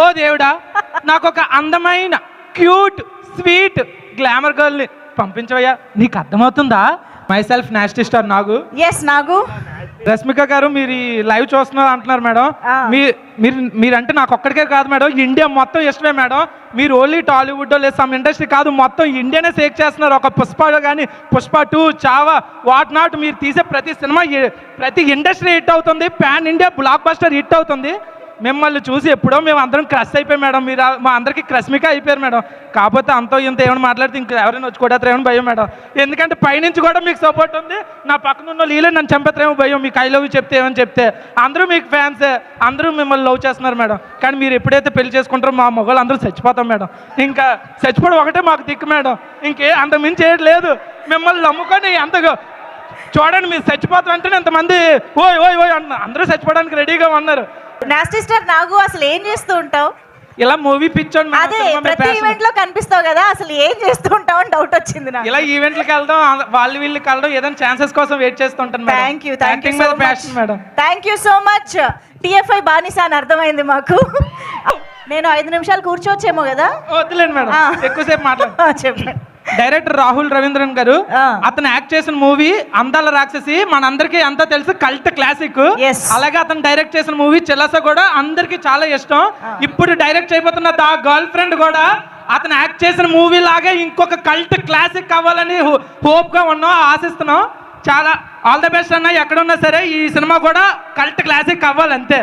ఓ దేవుడా, నాకు ఒక అందమైన క్యూట్ స్వీట్ గ్లామర్ గర్ల్ని పంపించవయ్యా. నీకు అర్థమవుతుందా? My self nasty star Nagu. Yes Nagu. Rashmika గారు, మీరు ఈ లైవ్ చూస్తున్నారు అంటున్నారు మేడం. మీరంటే నాకు ఒక్కడికే కాదు మేడం, ఇండియా మొత్తం ఇష్టమే మేడం. మీరు ఓన్లీ టాలీవుడ్ లేదు సమ్ ఇండస్ట్రీ కాదు, మొత్తం ఇండియానే సేక్ చేస్తున్నారు. ఒక పుష్ప కానీ, పుష్ప 2, చావా, వాట్ నాట్, మీరు తీసే ప్రతి సినిమా ప్రతి ఇండస్ట్రీ హిట్ అవుతుంది. Pan India block buster hit అవుతుంది. మిమ్మల్ని చూసి ఎప్పుడో మేము అందరం క్రష్ అయిపోయాం మేడం. మీరు మా అందరికీ క్రష్మిక అయిపోయారు మేడం. కాకపోతే అంతో ఇంత ఏమైనా మాట్లాడితే ఇంకా ఎవరైనా వచ్చి కొడతారేమో భయం మేడం. ఎందుకంటే పైనుంచి కూడా మీకు సపోర్ట్ ఉంది. నా పక్కన ఉన్న లీలే నన్ను చంపేతారేమో భయం. మీకు ఐ లవ్ యూ చెప్తే ఏమని చెప్తే అందరూ మీకు ఫ్యాన్సే, అందరూ మిమ్మల్ని లవ్ చేస్తున్నారు మేడం. కానీ మీరు ఎప్పుడైతే పెళ్లి చేసుకుంటారో మా మొగలు అందరూ చచ్చిపోతాం మేడం. ఇంకా చచ్చిపోవడం ఒకటే మాకు దిక్కు మేడం. ఇంకే అంత మించి ఏది లేదు. మిమ్మల్ని నమ్ముకొని అంతగా చూడండి, మీరు చచ్చిపోతాం అంటే ఎంతమంది ఓయ్ ఓయ్ ఓయ్ అన్న అందరూ చచ్చిపోవడానికి రెడీగా ఉన్నారు. నాస్టీ స్టార్ నాగు, అసలు ఏం చేస్తూ ఉంటావు? ఇలా మూవీ పిచ్చోండి. అదే ప్రతి ఈవెంట్ లో కనిపిస్తావు కదా, అసలు ఏం చేస్తూ ఉంటావు అని డౌట్ వచ్చింది నాకు. ఇలా ఈవెంట్లకు వెళ్దాం, వాళ్ళు వీళ్ళకి వెళ్ళడం, ఏదైనా ఛాన్సెస్ కోసం వెయిట్ చేస్తుంటాను. Thank you thank you so much. TFI బానిసా అని అర్థమైంది మాకు. నేను 5 నిమిషాలు కూర్చోవచ్చేమో కదా? వద్దులేండి మేడం, ఎక్కువసేపు మాట్లాడు. చెప్పండి. డైరెక్టర్ రాహుల్ రవీంద్రన్ గారు, అతను యాక్ట్ చేసిన మూవీ అందాల రాక్షసి మనందరికీ అంతా తెలుసు, కల్ట్ క్లాసిక్. అలాగే అతను డైరెక్ట్ చేసిన మూవీ చెలస కూడా అందరికి చాలా ఇష్టం. ఇప్పుడు డైరెక్ట్ చేయబోతున్న దా గర్ల్ ఫ్రెండ్ కూడా అతను యాక్ట్ చేసిన మూవీ లాగే ఇంకొక కల్ట్ క్లాసిక్ అవ్వాలని హోప్ గా ఉన్నాం, ఆశిస్తున్నాం. చాలా ఆల్ ద బెస్ట్ అన్న. ఎక్కడున్నా సరే ఈ సినిమా కూడా కల్ట్ క్లాసిక్ అవ్వాలి అంతే.